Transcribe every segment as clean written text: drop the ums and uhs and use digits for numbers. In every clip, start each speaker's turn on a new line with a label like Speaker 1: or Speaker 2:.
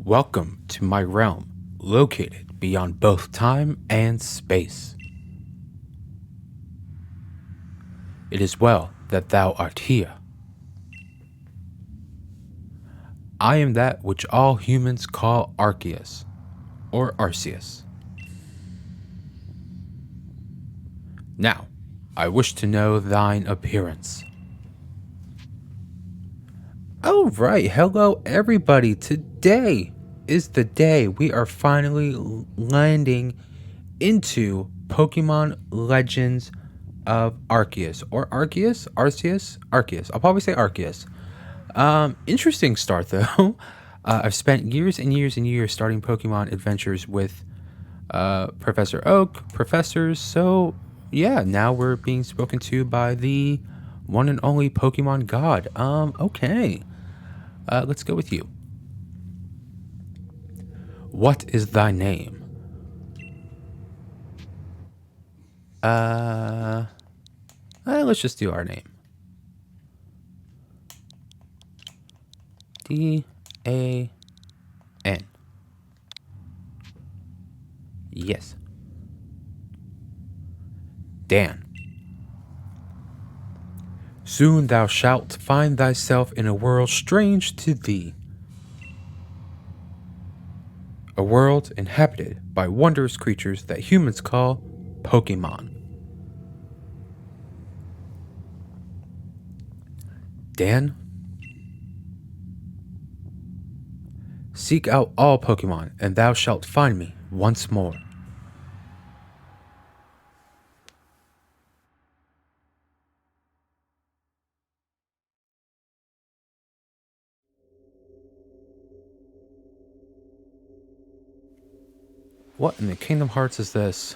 Speaker 1: Welcome to my realm, located beyond both time and space. It is well that thou art here. I am that which all humans call Arceus, or Arceus. Now, I wish to know thine appearance. Alright, hello everybody. Today is the day we are finally landing into Pokemon Legends of Arceus. Or Arceus? Arceus? Arceus. I'll probably say Arceus. Interesting start though. I've spent years and years and years starting Pokemon adventures with Professor Oak, professors, so yeah, now we're being spoken to by the one and only Pokemon God. Okay. Let's go with you. What is thy name? Let's just do our name. D-A-N. Yes. Dan. Soon thou shalt find thyself in a world strange to thee. A world inhabited by wondrous creatures that humans call Pokemon. Dan? Seek out all Pokemon, and thou shalt find me once more. What in the Kingdom Hearts is this?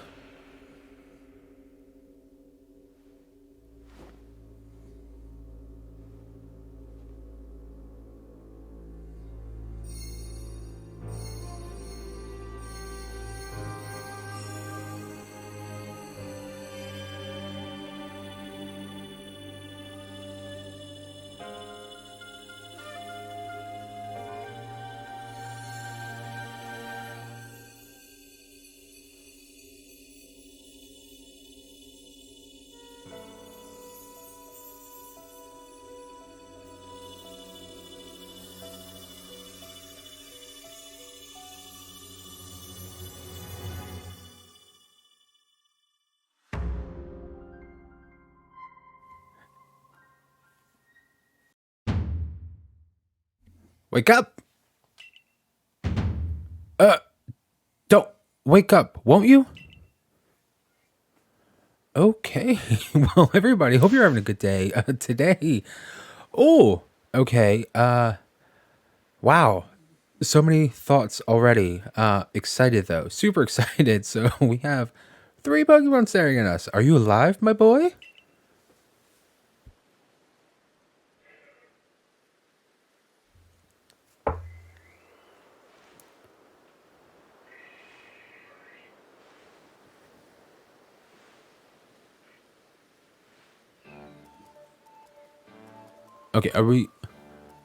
Speaker 1: Wake up! Don't wake up, won't you? Okay, well, everybody, hope you're having a good day today. Oh, okay. Wow, so many thoughts already. Excited though, super excited. So we have 3 Pokemon staring at us. Are you alive, my boy? Okay, are we...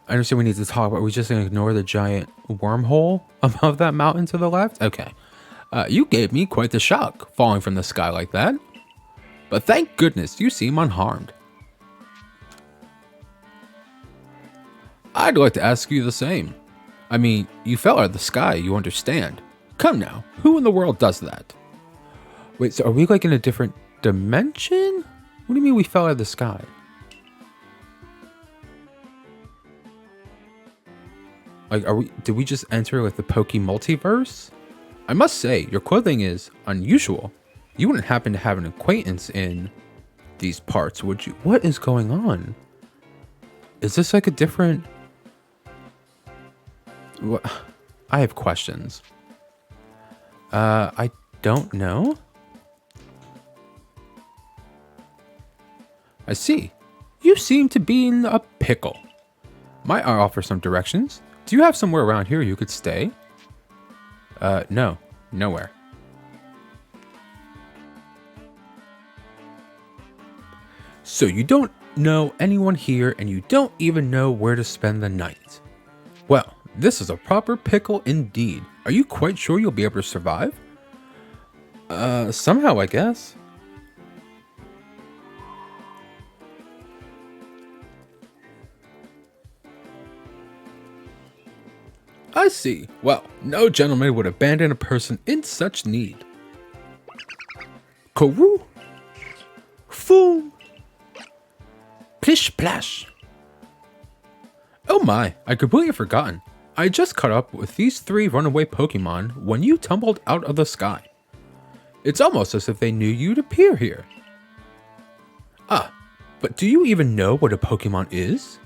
Speaker 1: I understand we need to talk, but are we just going to ignore the giant wormhole above that mountain to the left? Okay. You gave me quite the shock, falling from the sky like that. But thank goodness you seem unharmed. I'd like to ask you the same. I mean, you fell out of the sky, you understand. Come now, who in the world does that? Wait, so are we like in a different dimension? What do you mean we fell out of the sky? Like, did we just enter like the Poké Multiverse? I must say, your clothing is unusual. You wouldn't happen to have an acquaintance in these parts, would you? What is going on? Is this like a different... What? I have questions. I don't know. I see. You seem to be in a pickle. Might I offer some directions? Do you have somewhere around here you could stay? No. Nowhere. So you don't know anyone here and you don't even know where to spend the night. Well, This is a proper pickle indeed. Are you quite sure you'll be able to survive? Somehow, I guess. I see. Well, no gentleman would abandon a person in such need. Karoo! Foom! Plish splash! Oh my, I completely forgotten. I just caught up with these 3 runaway Pokemon when you tumbled out of the sky. It's almost as if they knew you'd appear here. Ah, but do you even know what a Pokemon is?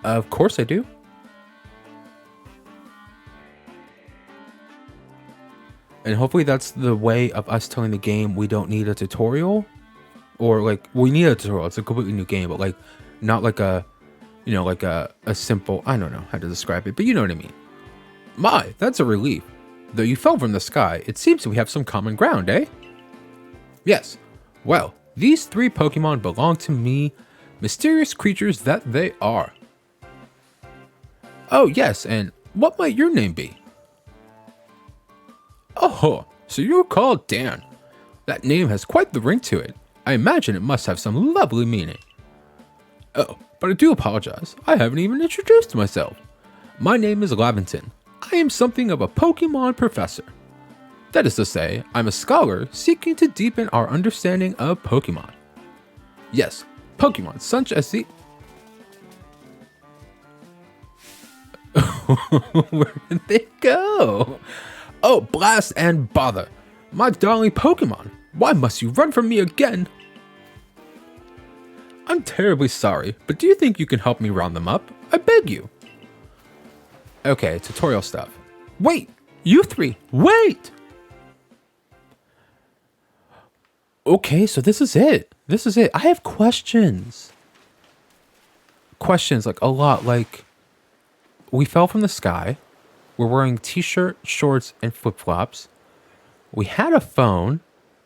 Speaker 1: Of course I do. And hopefully that's the way of us telling the game we don't need a tutorial. Or like, we need a tutorial, it's a completely new game, but like, not like a, you know, like a simple, I don't know how to describe it, but you know what I mean. My, that's a relief. Though you fell from the sky, it seems we have some common ground, eh? Yes. Well, these 3 Pokemon belong to me, mysterious creatures that they are. Oh yes, and what might your name be? Oh, so you're called Dan. That name has quite the ring to it. I imagine it must have some lovely meaning. Oh, but I do apologize. I haven't even introduced myself. My name is Laventon. I am something of a Pokemon professor. That is to say, I'm a scholar seeking to deepen our understanding of Pokemon. Yes, Pokemon such as the... Where did they go? Oh, blast and bother. My darling Pokemon, why must you run from me again? I'm terribly sorry, but do you think you can help me round them up? I beg you. Okay, tutorial stuff. Wait, you 3, wait! Okay, so this is it. This is it. I have questions. Questions, like a lot, like... We fell from the sky. We're wearing t-shirt, shorts, and flip-flops. We had a phone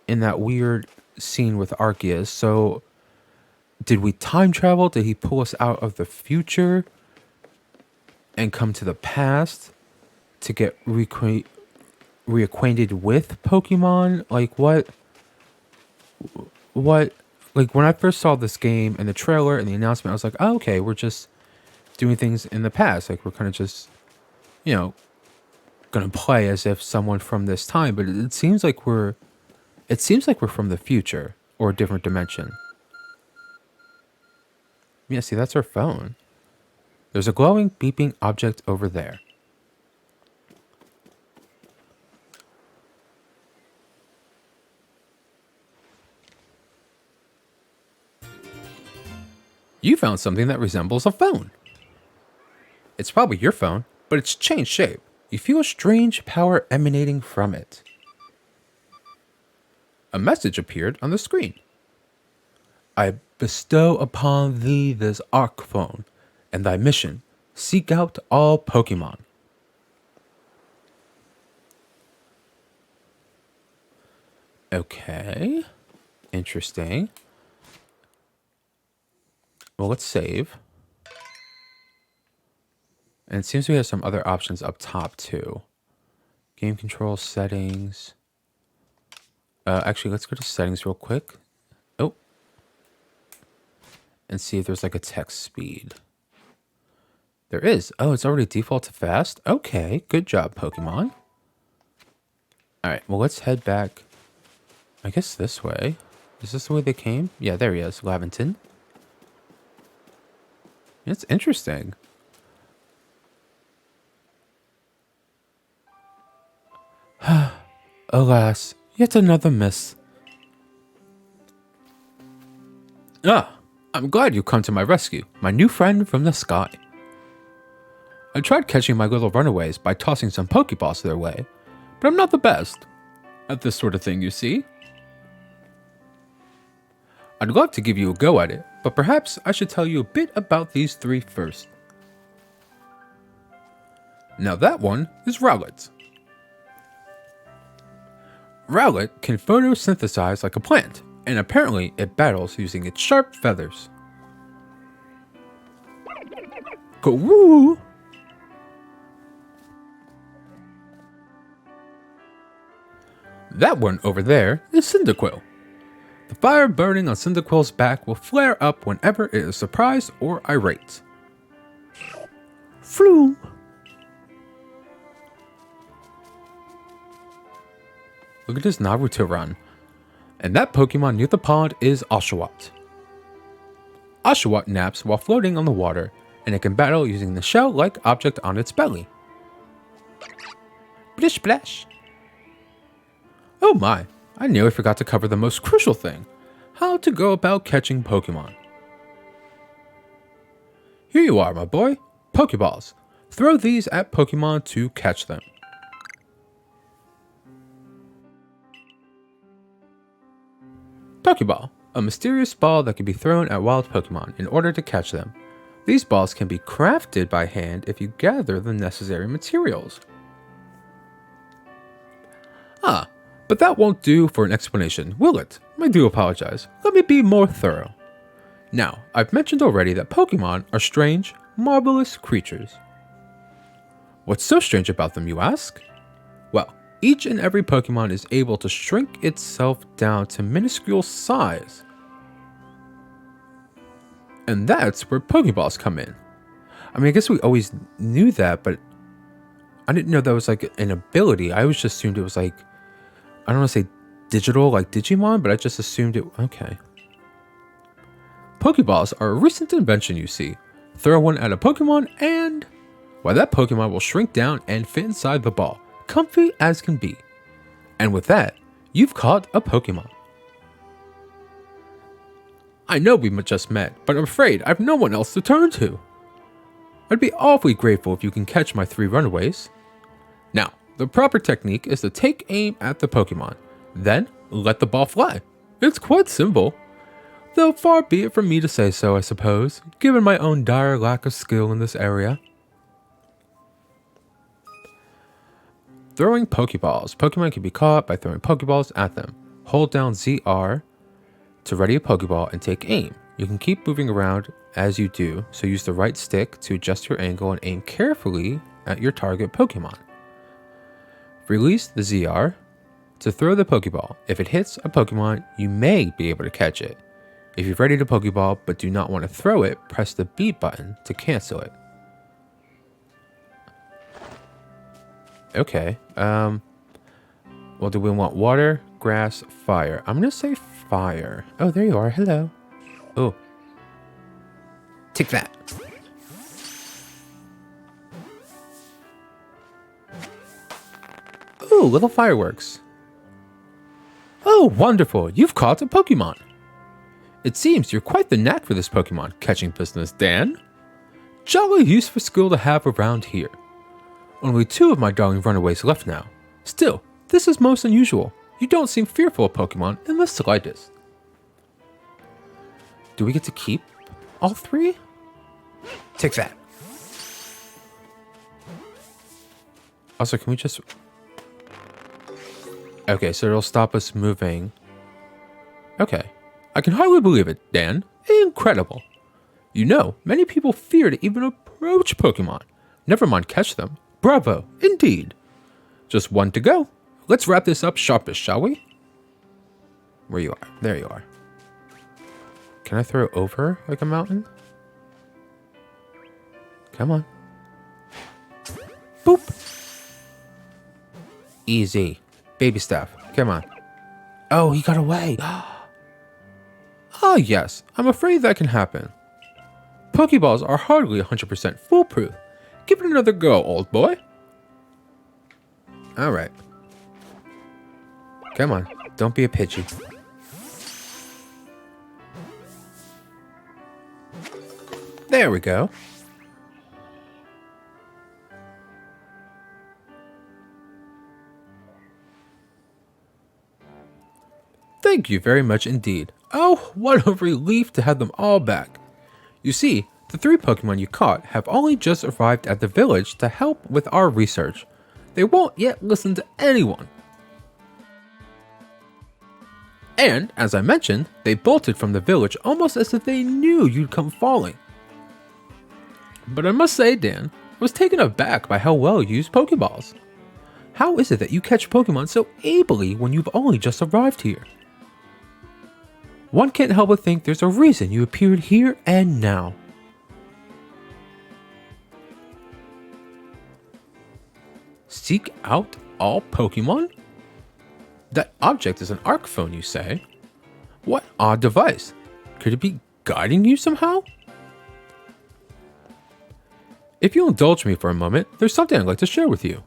Speaker 1: in that weird scene with Arceus, so... Did we time travel? Did he pull us out of the future and come to the past to get reacquainted with Pokemon? Like, what? Like, when I first saw this game and the trailer and the announcement, I was like, oh, okay, we're just doing things in the past. Like, we're kind of just, you know, gonna play as if someone from this time. But it seems like we're from the future or a different dimension. Yeah, see, that's our phone. There's a glowing, beeping object over there. You found something that resembles a phone. It's probably your phone, but it's changed shape. You feel a strange power emanating from it. A message appeared on the screen. I bestow upon thee this Arc phone, and thy mission, seek out all Pokemon. Okay, interesting. Well, let's save. And it seems we have some other options up top too. Game control settings. Actually, let's go to settings real quick. Oh. And see if there's like a text speed. There is. Oh, it's already default to fast. Okay, good job, Pokemon. All right, well, let's head back. I guess this way. Is this the way they came? Yeah, there he is, Laventon. It's interesting. Alas, yet another miss. Ah, I'm glad you come to my rescue, my new friend from the sky. I tried catching my little runaways by tossing some Pokeballs their way, but I'm not the best at this sort of thing, you see. I'd love to give you a go at it, but perhaps I should tell you a bit about these 3 first. Now that one is Rowlet. Rowlet can photosynthesize like a plant, and apparently it battles using its sharp feathers. Go-woo! That one over there is Cyndaquil. The fire burning on Cyndaquil's back will flare up whenever it is surprised or irate. Flume! Look at this Naruto run. And that Pokemon near the pond is Oshawott. Oshawott naps while floating on the water, and it can battle using the shell-like object on its belly. Blish splash! Oh my, I nearly forgot to cover the most crucial thing, how to go about catching Pokemon. Here you are, my boy, Pokeballs. Throw these at Pokemon to catch them. Pokeball, a mysterious ball that can be thrown at wild Pokemon in order to catch them. These balls can be crafted by hand if you gather the necessary materials. But that won't do for an explanation, will it? I do apologize. Let me be more thorough. Now, I've mentioned already that Pokemon are strange, marvelous creatures. What's so strange about them, you ask? Well, each and every Pokemon is able to shrink itself down to minuscule size. And that's where Pokeballs come in. I mean, I guess we always knew that, but I didn't know that was like an ability. I always just assumed it was like, I don't want to say digital like Digimon, but I just assumed it, okay. Pokeballs are a recent invention, you see. Throw one at a Pokemon and, well, that Pokemon will shrink down and fit inside the ball, comfy as can be. And with that, you've caught a Pokemon. I know we just met, but I'm afraid I've no one else to turn to. I'd be awfully grateful if you can catch my 3 runaways. Now, the proper technique is to take aim at the Pokemon, then let the ball fly. It's quite simple. Though far be it from me to say so, I suppose, given my own dire lack of skill in this area. Throwing Pokeballs. Pokemon can be caught by throwing Pokeballs at them. Hold down ZR to ready a Pokeball and take aim. You can keep moving around as you do, so use the right stick to adjust your angle and aim carefully at your target Pokemon. Release the ZR to throw the Pokeball. If it hits a Pokemon, you may be able to catch it. If you've readied a Pokeball but do not want to throw it, press the B button to cancel it. Okay, well, do we want water, grass, fire? I'm gonna say fire. Oh, there you are, hello. Oh. Take that. Ooh, little fireworks. Oh, wonderful, you've caught a Pokemon. It seems you're quite the knack for this Pokemon catching business, Dan. Jolly useful skill to have around here. Only 2 of my darling runaways left now. Still, this is most unusual. You don't seem fearful of Pokemon in the slightest. Do we get to keep all 3? Take that. Also, can we just... Okay, so it'll stop us moving. Okay. I can hardly believe it, Dan. Incredible. You know, many people fear to even approach Pokemon. Never mind catch them. Bravo, indeed. Just 1 to go. Let's wrap this up sharpish, shall we? Where you are. There you are. Can I throw over like a mountain? Come on. Boop. Easy. Baby stuff. Come on. Oh, he got away. Ah, yes. I'm afraid that can happen. Pokeballs are hardly 100% foolproof. Give it another go, old boy. Alright. Come on. Don't be a Pidgey. There we go. Thank you very much indeed. Oh, what a relief to have them all back. You see, the 3 Pokemon you caught have only just arrived at the village to help with our research. They won't yet listen to anyone. And, as I mentioned, they bolted from the village almost as if they knew you'd come falling. But I must say, Dan, I was taken aback by how well you used Pokeballs. How is it that you catch Pokemon so ably when you've only just arrived here? One can't help but think there's a reason you appeared here and now. Seek out all Pokemon? That object is an Arc phone, you say? What odd device? Could it be guiding you somehow? If you'll indulge me for a moment, there's something I'd like to share with you.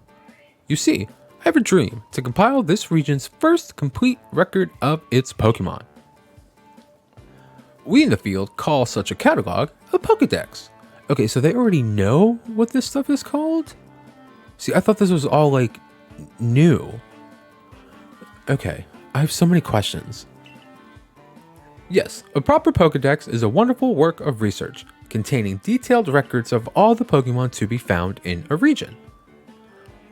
Speaker 1: You see, I have a dream to compile this region's first complete record of its Pokemon. We in the field call such a catalog a Pokédex. Okay, so they already know what this stuff is called? See, I thought this was all like new. Okay, I have so many questions. Yes, a proper Pokédex is a wonderful work of research containing detailed records of all the Pokemon to be found in a region.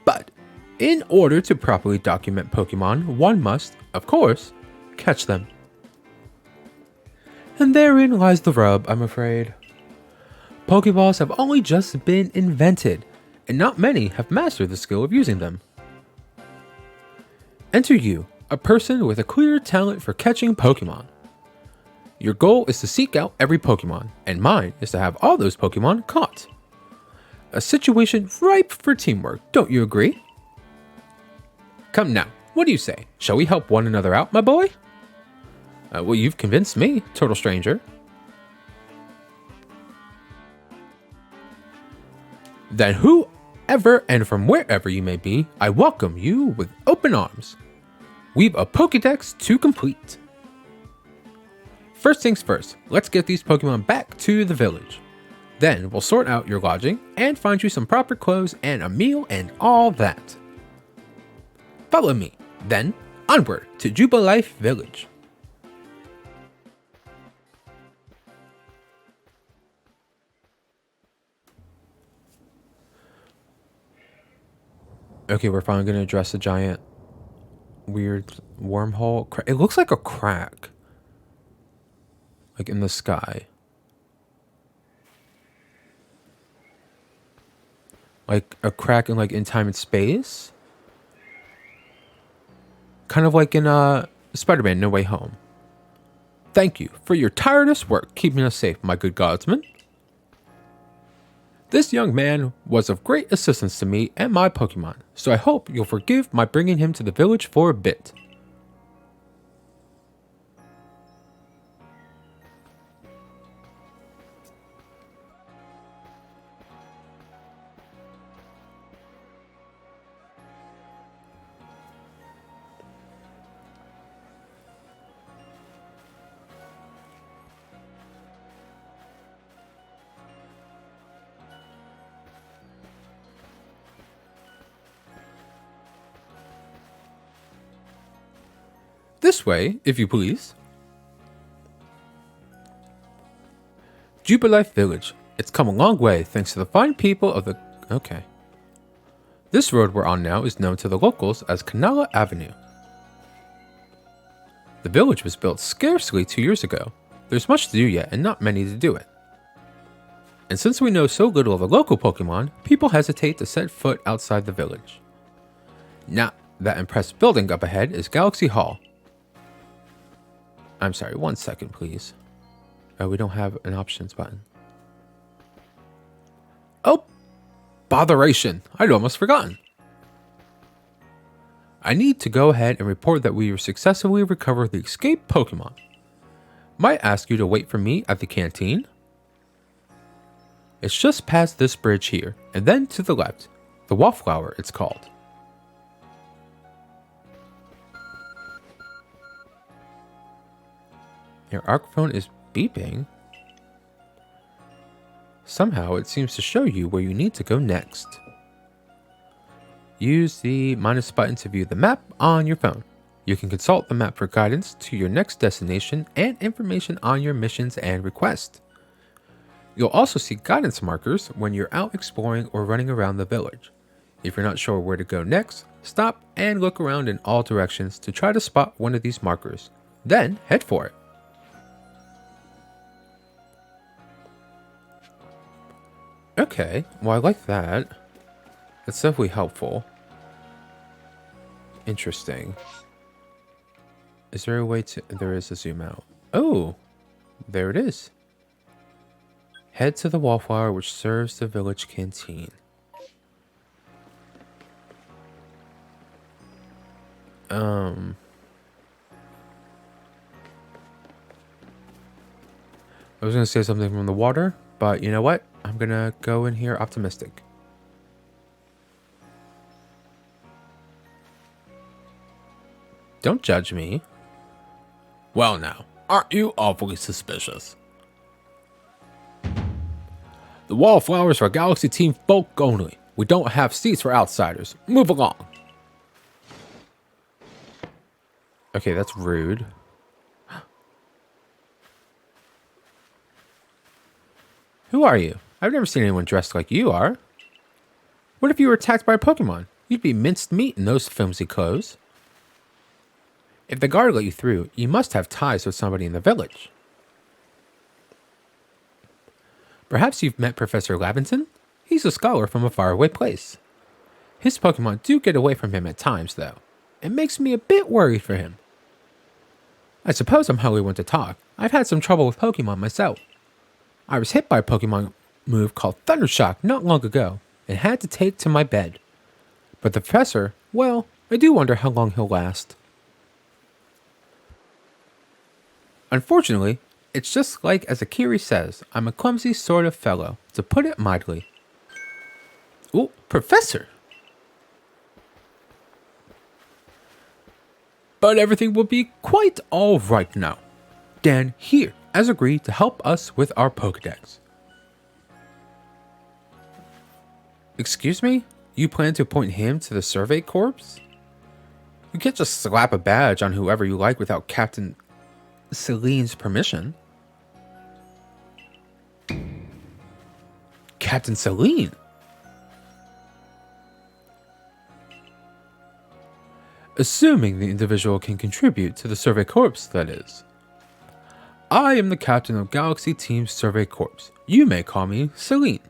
Speaker 1: But in order to properly document Pokemon, one must, of course, catch them. And therein lies the rub, I'm afraid. Pokeballs have only just been invented, and not many have mastered the skill of using them. Enter you, a person with a clear talent for catching Pokemon. Your goal is to seek out every Pokemon, and mine is to have all those Pokemon caught. A situation ripe for teamwork, don't you agree? Come now, what do you say? Shall we help one another out, my boy? Well, you've convinced me, total stranger. Then whoever and from wherever you may be, I welcome you with open arms. We've a Pokédex to complete. First things first, let's get these Pokemon back to the village. Then we'll sort out your lodging and find you some proper clothes and a meal and all that. Follow me, then onward to Jubilife Village. Okay, we're finally going to address the giant weird wormhole. It looks like a crack. Like in the sky. Like a crack in time and space. Kind of like in Spider-Man No Way Home. Thank you for your tireless work keeping us safe, my good godsman. This young man was of great assistance to me and my Pokemon, so I hope you'll forgive my bringing him to the village for a bit. This way, if you please. Jubilife Village. It's come a long way thanks to the fine people of the... Okay. This road we're on now is known to the locals as Canal Avenue. The village was built scarcely 2 years ago. There's much to do yet and not many to do it. And since we know so little of the local Pokemon, people hesitate to set foot outside the village. Now, that impressive building up ahead is Galaxy Hall. I'm sorry, 1 second, please. Oh, we don't have an options button. Oh, botheration. I'd almost forgotten. I need to go ahead and report that we successfully recovered the escaped Pokemon. Might ask you to wait for me at the canteen. It's just past this bridge here, and then to the left. The Wallflower, it's called. Your Arc phone is beeping. Somehow it seems to show you where you need to go next. Use the minus button to view the map on your phone. You can consult the map for guidance to your next destination and information on your missions and requests. You'll also see guidance markers when you're out exploring or running around the village. If you're not sure where to go next, stop and look around in all directions to try to spot one of these markers. Then head for it. Okay, well I like that. That's definitely helpful. Interesting. Is there a way to... There is a zoom out. Oh, there it is. Head to the wallflower which serves the village canteen. I was going to say something from the water, but you know what? I'm going to go in here optimistic. Don't judge me.
Speaker 2: Well now, aren't you awfully suspicious? The wallflowers are Galaxy Team folk only. We don't have seats for outsiders. Move along.
Speaker 1: Okay, that's rude. Who are you? I've never seen anyone dressed like you are. What if you were attacked by a Pokemon? You'd be minced meat in those flimsy clothes. If the guard let you through, you must have ties with somebody in the village. Perhaps you've met Professor Laventon? He's a scholar from a faraway place. His Pokemon do get away from him at times, though. It makes me a bit worried for him. I suppose I'm hardly one to talk. I've had some trouble with Pokemon myself. I was hit by a Pokemon move called Thundershock not long ago, and had to take to my bed. But the professor, well, I do wonder how long he'll last. Unfortunately, it's just like as Akiri says, I'm a clumsy sort of fellow, to put it mildly. Ooh, Professor! But everything will be quite alright now. Dan here has agreed to help us with our Pokedex. Excuse me? You plan to appoint him to the Survey Corps? You can't just slap a badge on whoever you like without Captain Celine's permission. Captain Celine? Assuming the individual can contribute to the Survey Corps, that is. I am the captain of Galaxy Team Survey Corps. You may call me Celine.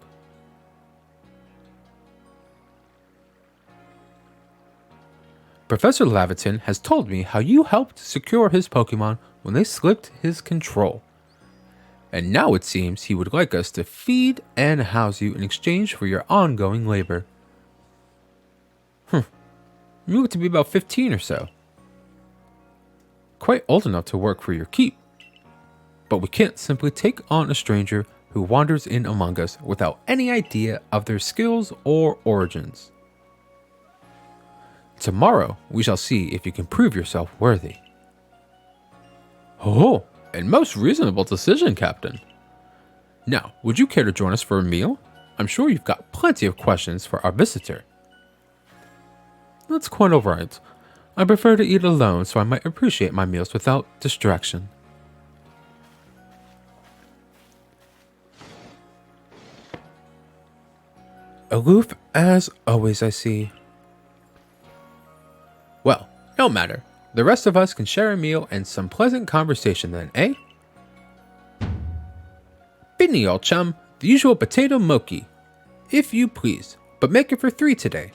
Speaker 1: Professor Laventon has told me how you helped secure his Pokemon when they slipped his control. And now it seems he would like us to feed and house you in exchange for your ongoing labor. You look to be about 15 or so. Quite old enough to work for your keep. But we can't simply take on a stranger who wanders in among us without any idea of their skills or origins. Tomorrow, we shall see if you can prove yourself worthy. Oh, and most reasonable decision, Captain. Now, would you care to join us for a meal? I'm sure you've got plenty of questions for our visitor. That's quite alright. I prefer to eat alone so I might appreciate my meals without distraction. Aloof as always, I see. Well, no matter. The rest of us can share a meal and some pleasant conversation then, eh? Bidney, old chum, the usual potato mochi. If you please, but make it for 3 today.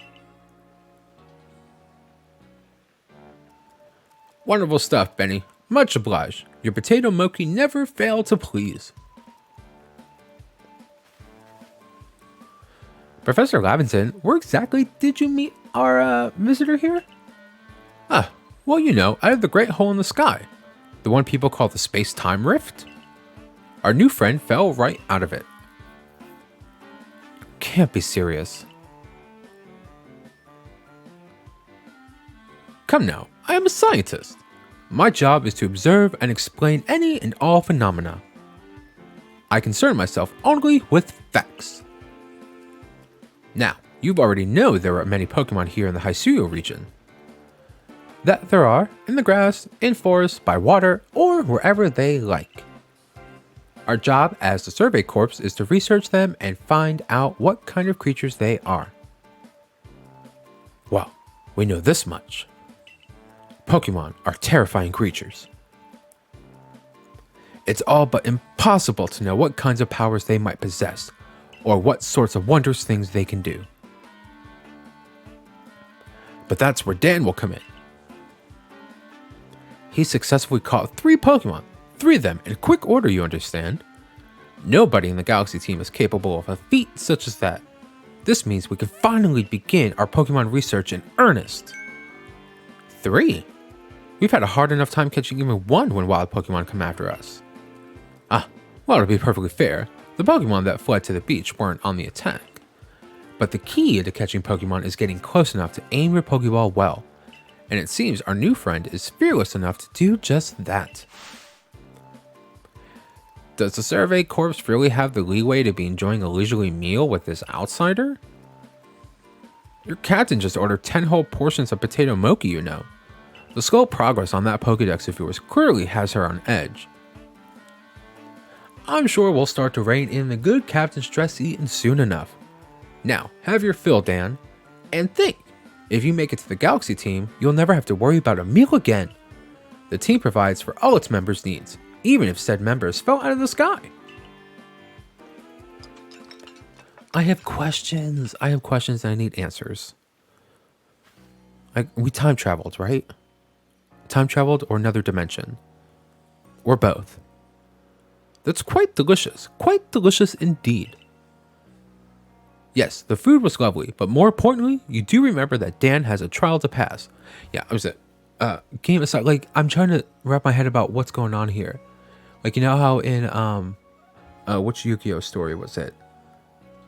Speaker 1: Wonderful stuff, Benny. Much obliged. Your potato mochi never failed to please. Professor Laventon, where exactly did you meet our visitor here? Well, you know, out of the great hole in the sky. The one people call the space-time rift. Our new friend fell right out of it. Can't be serious. Come now, I am a scientist. My job is to observe and explain any and all phenomena. I concern myself only with facts. Now, you already know there are many Pokemon here in the Hisui region. That there are, in the grass, in forests, by water, or wherever they like. Our job as the Survey Corps is to research them and find out what kind of creatures they are. Well, we know this much. Pokemon are terrifying creatures. It's all but impossible to know what kinds of powers they might possess, or what sorts of wondrous things they can do. But that's where Dan will come in.
Speaker 2: He successfully caught 3 Pokemon, 3 of them in quick order, you understand. Nobody in the Galaxy team is capable of a feat such as that. This means we can finally begin our Pokemon research in earnest. 3? We've had a hard enough time catching even 1 when wild Pokemon come after us. Well, to be perfectly fair, the Pokemon that fled to the beach weren't on the attack. But the key to catching Pokemon is getting close enough to aim your Pokeball well, and it seems our new friend is fearless enough to do just that. Does the Survey Corps really have the leeway to be enjoying a leisurely meal with this outsider? Your captain just ordered 10 whole portions of potato mochi, you know. The slow progress on that Pokedex of yours clearly has her on edge. I'm sure we'll start to rein in the good captain stress eating soon enough. Now, have your fill, Dan. And think, if you make it to the Galaxy team, you'll never have to worry about a meal again. The team provides for all its members' needs, even if said members fell out of the sky. I have questions and I need answers. We time traveled, right? Time traveled or another dimension? Or both? That's quite delicious indeed. Yes, the food was lovely, but more importantly, you do remember that Dan has a trial to pass. Yeah, I was game aside, like, I'm trying to wrap my head about what's going on here. Like, you know how in which Yu-Gi-Oh story was it?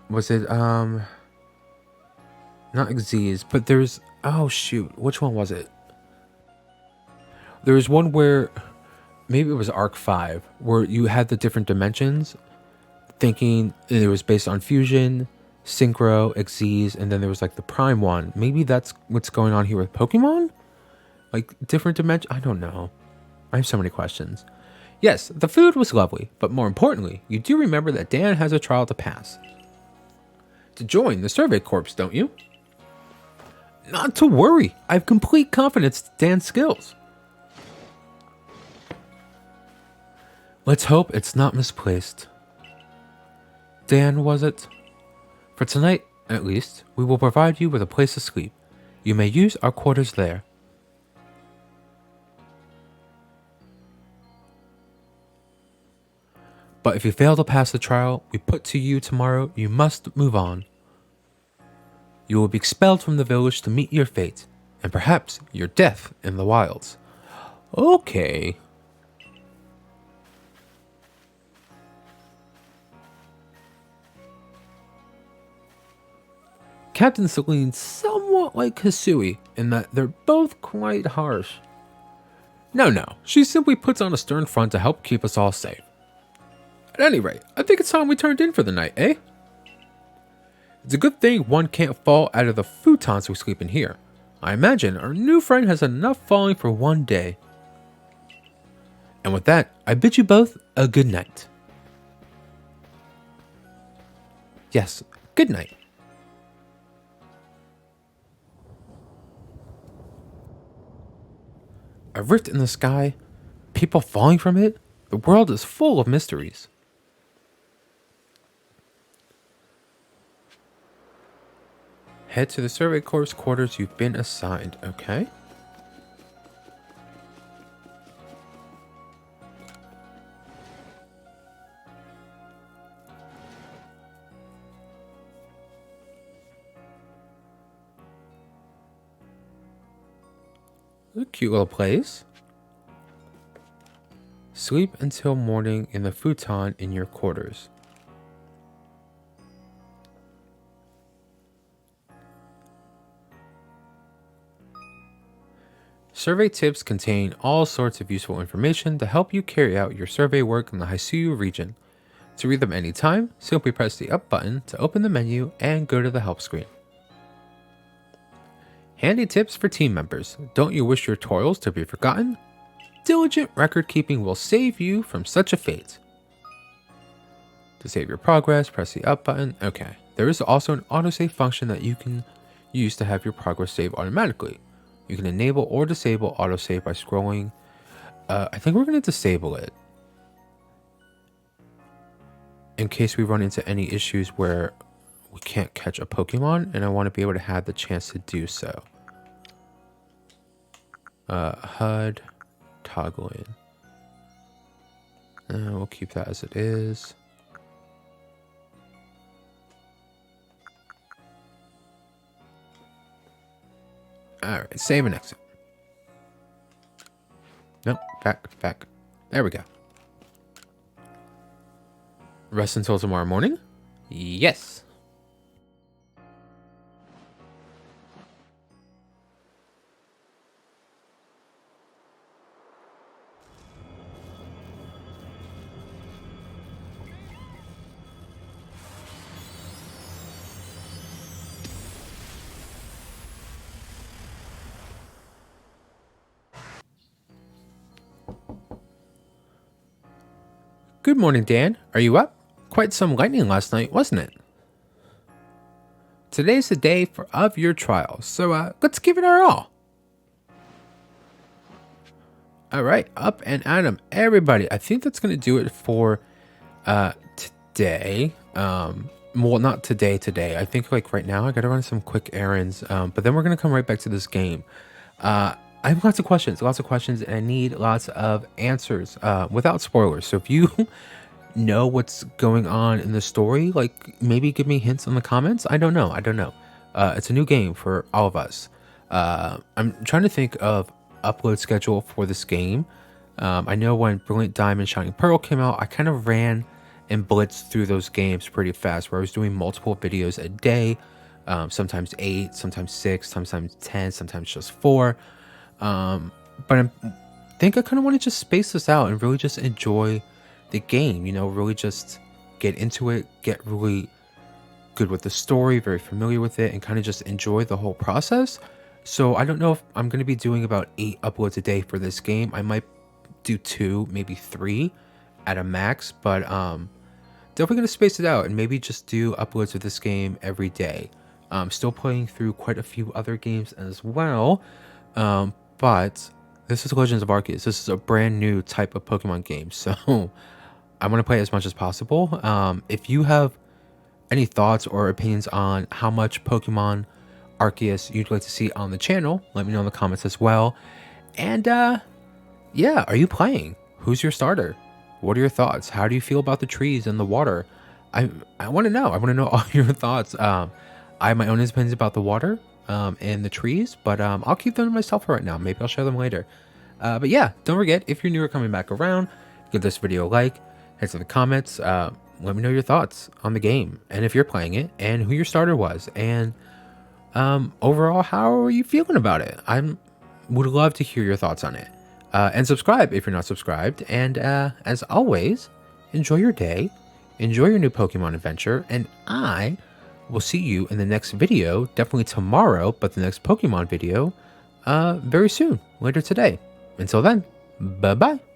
Speaker 2: Was it not Xyz, but there's, oh shoot, which one was it? There was one where maybe it was Arc 5 where you had the different dimensions, thinking it was based on fusion, synchro, Xyz, and then there was like the prime one. Maybe that's what's going on here with Pokemon? Like different dimensions? I don't know. I have so many questions. Yes, the food was lovely, but more importantly, you do remember that Dan has a trial to pass. To join the Survey Corps, don't you? Not to worry. I have complete confidence in Dan's skills. Let's hope it's not misplaced. Dan, was it? For tonight, at least, we will provide you with a place to sleep. You may use our quarters there. But if you fail to pass the trial we put to you tomorrow, you must move on. You will be expelled from the village to meet your fate, and perhaps your death in the wilds. Okay. Captain Celine's somewhat like Hisui in that they're both quite harsh. No, she simply puts on a stern front to help keep us all safe. At any rate, I think it's time we turned in for the night, eh? It's a good thing one can't fall out of the futons we sleep in here. I imagine our new friend has enough falling for one day. And with that, I bid you both a good night. Yes, good night. A rift in the sky, people falling from it, the world is full of mysteries. Head to the Survey Corps quarters you've been assigned, okay? A cute little place. Sleep until morning in the futon in your quarters. Survey tips contain all sorts of useful information to help you carry out your survey work in the Hisui region. To read them anytime, simply press the up button to open the menu and go to the help screen. Handy tips for team members. Don't you wish your toils to be forgotten? Diligent record keeping will save you from such a fate. To save your progress, press the up button. Okay. There is also an autosave function that you can use to have your progress save automatically. You can enable or disable autosave by scrolling. I think we're going to disable it, in case we run into any issues where we can't catch a Pokemon, and I want to be able to have the chance to do so. HUD, toggling. We'll keep that as it is. Alright, save and exit. Nope, back. There we go. Rest until tomorrow morning? Yes. Good morning, Dan. Are you up? Quite some lightning last night, wasn't it? Today's the day of your trial, so let's give it our all. All right, up and at 'em, everybody. I think that's going to do it for today. Well, not today. I think like right now I got to run some quick errands, but then we're going to come right back to this game. I have lots of questions, and I need lots of answers without spoilers. So if you know what's going on in the story, like maybe give me hints in the comments. I don't know. It's a new game for all of us. I'm trying to think of upload schedule for this game. I know when Brilliant Diamond Shining Pearl came out, I kind of ran and blitzed through those games pretty fast, where I was doing multiple videos a day, sometimes 8, sometimes 6, sometimes 10, sometimes just 4. But I think I kind of want to just space this out and really just enjoy the game, really just get into it, get really good with the story, very familiar with it, and kind of just enjoy the whole process. So I don't know if I'm going to be doing about 8 uploads a day for this game. I might do 2, maybe 3 at a max, but definitely going to space it out and maybe just do uploads of this game every day. Still playing through quite a few other games as well. But this is Legends of Arceus. This is a brand new type of Pokemon game, so I want to play as much as possible. If you have any thoughts or opinions on how much Pokemon Arceus you'd like to see on the channel, let me know in the comments as well. And yeah, are you playing? Who's your starter? What are your thoughts? How do you feel about the trees and the water? I want to know. I want to know all your thoughts. I have my own opinions about the water and the trees, but I'll keep them to myself for right now. Maybe I'll share them later. But yeah, don't forget, if you're new or coming back around, give this video a like, head to the comments, let me know your thoughts on the game, and if you're playing it, and who your starter was, and overall, how are you feeling about it? I would love to hear your thoughts on it. And subscribe if you're not subscribed, and as always, enjoy your day, enjoy your new Pokemon adventure, and I will see you in the next video, definitely tomorrow, but the next Pokemon video very soon, later today. Until then, bye-bye.